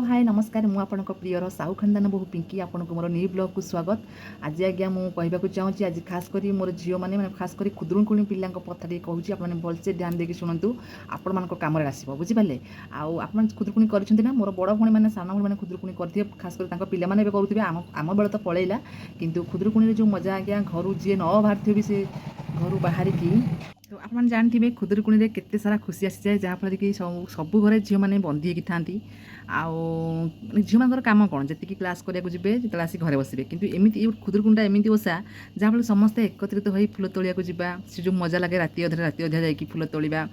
हाय नमस्कार मु आपनक प्रियर साहू खानदान बहु पिंकी आपनको मोर न्यू ब्लॉग को स्वागत। आज आज्ञा मु कहबाक चाहूँगी आज खास करी मोर झील मैंने खास करी खुदुरुकुणी पिला कथा टे कहूँ आपने भलसे ध्यान देकी शुणु आपण मान कम आसो बुझिपारे। आप खुदुरुकुणी कर मोर बड़ भाई मैंने सान भाई मैंने खुदुरुकुणी करते खास कर पाने करुवे आम बेले तो पलैला किंतु खुदुरुकुणी जो मजा आज्ञा घर जी न बाहर भी से घर बाहर की तो आप जानते खुदुरुकुणी केते सारा खुशी आसी जाए जहाँफल कि सबू घरे झील मैंने बंदी होगी था झील मान कम कौन जी क्लास कराया जी आसी घरे बसवे कि एमती खुदुरुकुणीटा एमती ओषा जहाँफल समस्ते एकत्रित हो फुल तोलिया जा से जो मजा लगे राति अधा जा फुल तोड़ा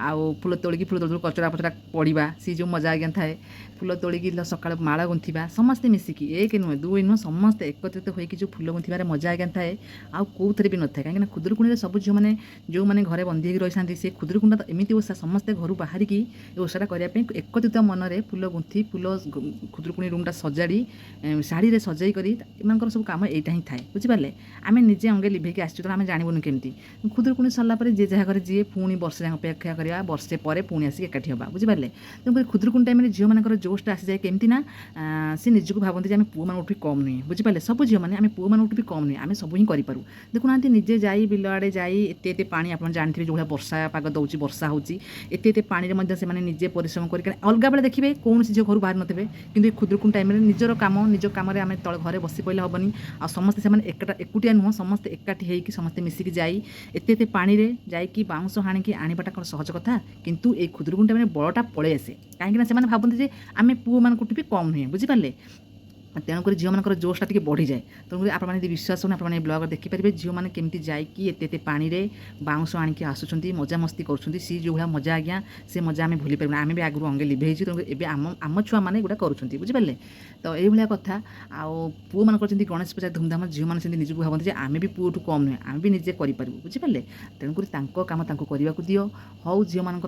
आउ फुल तोलिकी फुल तोड़ कचरा पचरा पड़ा सी जो मजा आज्ञा थाए फुल तोलिकी सकाल माला गुंथा समस्ते मिसिकी एक नुहे दुई नुह समस्ते एकत्रित होकर जो फुल गुंथार मजा आज्ञा थाए आउ कौथे भी न था कहीं खुदुरुकुणी सब झील मैंने जो मैंने घरे बंदी होकर रही था सी खुदुरुकुणी तो एमती ओषा समस्ते घर बाहर की ओषाटा करने एकत्रित मनरे फुल गुंथी फुल खुदुरुकुणी रूमटा सजाड़ी शाढ़ी सजाई करी सब कम यहाँ ही थाए बुझिपारे। आम निजे अंगे लिभेक आसो आम जानबुन केमती खुदुरुकुणी सरला जे जहाँ घर जी पुणी वर्ष जाए अपेक्षा करवा वर्षे पर पुणी आसिक एकाठी होगा बुझिपारे। तेणुक खुदुरुकुणी टाइम झील मानकर जोशटा आसी जाए केमती ना सी निजक भावती आम पुआ मान उठी कम नुहे बुझिपारे। सब झील मैंने आम पुआ मान उठी भी कम नुहे आम सब ही करूँ देखुना निजे जाई बिल आड़े जाई एत पानी आप जानते जो भाई वर्षा पाग दौर वर्षा होती एत पानी से निजे परिश्रम कर अलग बेले देखिए कौन झील घर बाहर नथे कि खुदुरुकुणी टाइम निजर कम निज कम आम तले घरे बसी पड़े हेनी आ समस्ते से एकुटिया नुह समस्ते एकाठी होकर समस्ते मिसिकी जाई एत पानी रे जाइकी बाउंश हाणिकी आनिबाटा कौन सहज कथा किंतु ए खुदुरुकुणी टाइम बड़टा पलि आसे कहीं से भावती जे आम पुओ मान भी कम नुहे बुझिपारे। तेणुक झील मान जोशटा टी बढ़ी जाए तेणुक आपने विश्वास होने आपने ब्लॉग देखिपारे झील मैंने केमती जाइए एत पानी रे बाउंश आणिकी आसुँच मजा मस्ती कर सी जो भाया मजा आज्ञा से मजा आम भूली पार आम भी आगु अंगे लिभे तेणुक आम छुआ मैंने गुड़ा करुँच बुझिपारे। तो ये कथा आउ पुओ मान गणेश पूजा धूमधाम झील मैंने निजी भावती आम भी पुओ कम नुहे आम भी निजे करूँ बुझिपारे। तेणुक कम करने दियो हौ झील मान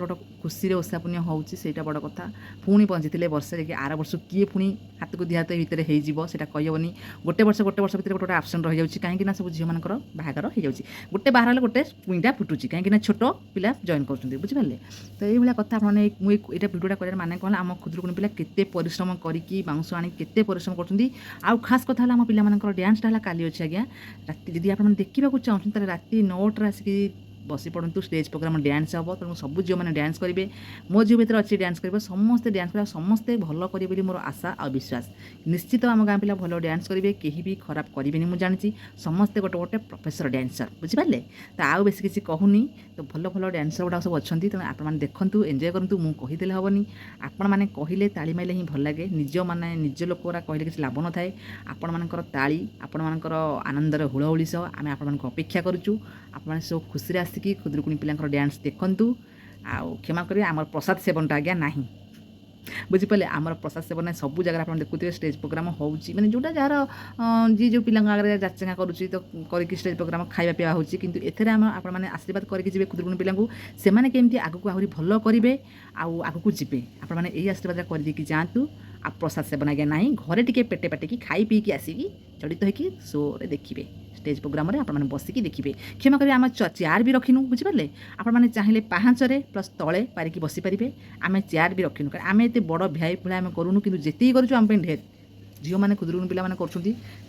खुशी ओषा पुण्य होटा बड़ कथा पुणी बंची वर्षे कि आर वर्ष किए पुणी हाथ को दिहात भितर होटा कहबनी गोटे वर्ष भितर गोटे आबसेंट रही जाऊँगी कहीं सब झील मान बाहागर हो जाऊँगी गोटे बाहर हेल्ले गोटे पुईटा फुटुची कहीं छोट पिला जॉइन कर बुझिपारे। तो ये कथा आपने मुझे भिडियोटा कर माने कहला आम खुदुरुकुणी पिला केते परिश्रम करके बाउंश आनी केते परिश्रम कर आउ खास कथा आम पिला डांसटा है काली अच्छे आज्ञा राति जदि आप देखा चाहते राति 9टार आसिक बसी पड़ू स्टेज प्रोग्राम डांस हम तेणु सब झील मैंने डांस करेंगे मो झील भर अच्छी डांस कर समस्ते डांस कर समस्ते भल करेंगे मोर आशा और विश्वास निश्चित आम गाँ पिला भल डांस करेंगे कहीं भी खराब करेंगे मुझे जानी समस्ते गोटे गोटे प्रोफेसर डांसर बुझिपारे। तो आउ बेस किसी कहूनी तो भल भल डांसर गुड़ा सब अच्छा तेणु आपने देखूँ एंजय करूँ मुझे कहले हेनी आपण मैंने कहले ताली माइले ही भल लगे निज माने निज लोक कहले किसी लाभ न थाए आपण मानकर ताली आपण मानकर आनंदर हुलहुली सह आम आपण अपेक्षा करूँ आप सब खुशी आसिकी खुदुरुकुणी पिला डांस देखूँ आउ क्षमा करेंगे आम प्रसाद सेवनटा आज्ञा ना बुझिपारे आमर प्रसाद सेवन सब जगह आप देखुए स्टेज प्रोग्राम होची मैंने जोटा जार जी जो पिला आगे जाचेगा करुच्ची तो करके स्टेज प्रोग्राम खाଇବା पिवा होची किंतु एथरे आम आपने आशीर्वाद करके जी खुदुरुकुणी पिला से केमती आगू आहरी भल करेंगे आगू जी आपने यही आशीर्वाद करदेकी जातु आ प्रसाद सेवन आज्ञा ना घरे टी पेटे पाटिकी खाई पीकी आसिकी जड़ित होकर शोरे देखिए स्टेज प्रोग्राम में आपने बसिकी देखिए क्षमा करेंगे आम चेयर भी रखिनु बुझिपारे आपने चाहिए पाहाचरे प्लस तले पारिकी बसी पारे आम चेयर भी रखिनु कारण आम एत बड़ भिआई भूला आम करूँ कि जिते करूँ ढेर झील मैंने खुदुरुकुणी पिला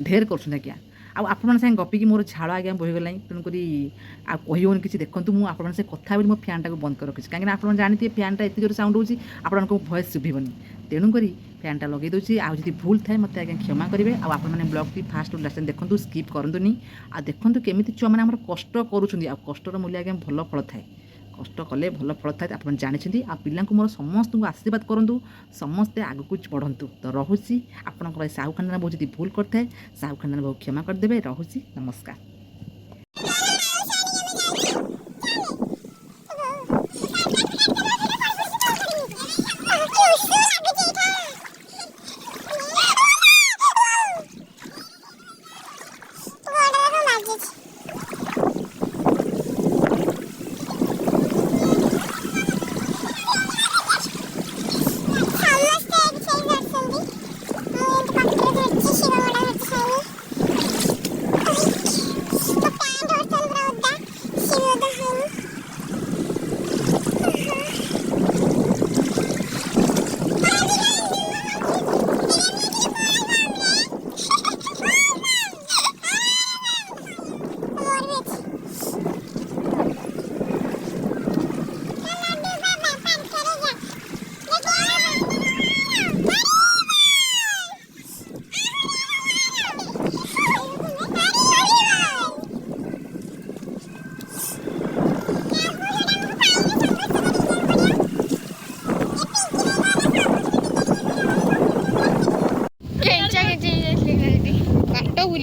ढेर कर आप गपिकी मोर झाड़ आज्ञा बोहीगला तेणुक कहन किसी देखूँ मुझे कथा मो फैनटा को बंद कर रखी कहीं आप जानते फैनटा एत जोर साउंड होती आपको भॉइस शुभनी तेणुक फैनटा लगे दूसरी आदि भूल थाए मत आज्ञा क्षमा करेंगे आपने ब्लॉग टी फास्ट लास्ट देखूँ स्किप करूँ आ देखूँ केमी छुआ मैंने कष्ट करुँच कष्टर मूल्य आज्ञा भल फल थाए कष्ट कले भल फल थाए आप जानते आ पिला मोर समस्त को आशीर्वाद करूँ समस्ते आगू बढ़तु तो रोचे आपंकर साहू खानदान बहुत जी भूल करए साहू खानदान बहुत क्षमा करदे रोचे नमस्कार।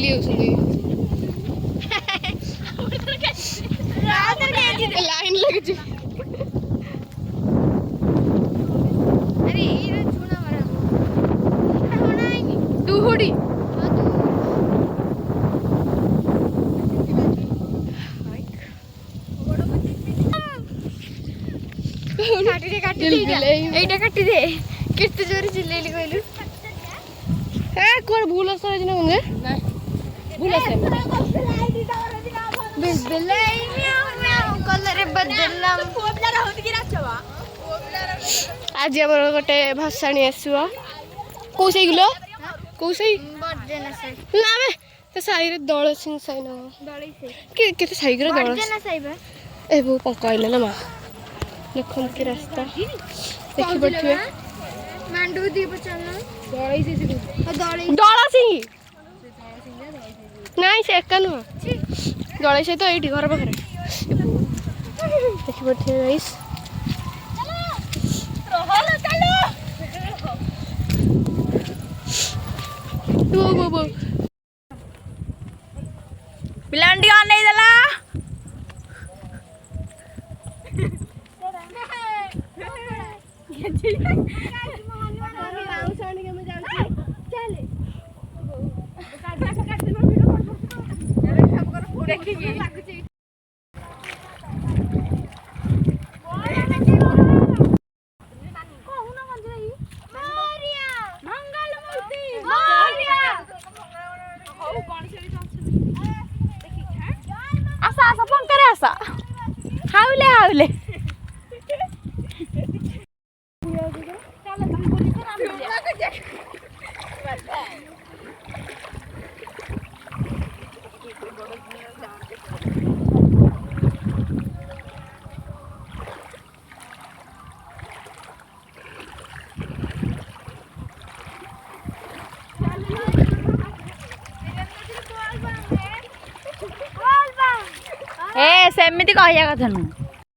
ବୁଲି ଯାଉଛନ୍ତି ଲାଇନ୍ ଲାଗିଛି ଦୁହୁଡି এইটা কাটি দে কেতে জোরে চিল্লাইলি কইলু কোন ভুল আছে না মনে ভুল আছে बिल्बिलाई म्याऊ म्याऊ कलर बदलम आज आम गोटे भसाणी आसव कौ साई गुलो कौ साई बर्जना साई ना बे तो साई रे दळ सिंह साई ना दळई से के केते साई रे दळ बर्जना साई बा ए बो पकाइले ना मा देखन के रास्ता देखि बैठिए मांडू दी बचना दळई से दळई दळ सिंह नहीं से एक नु दळ से तो एठी घर पाखरे देखि बैठिए गाइस चलो पिलांडी ऑन नहीं दला आसा आसा पंकरे आसा हावले हावले ए सेमिति कहया कथा नु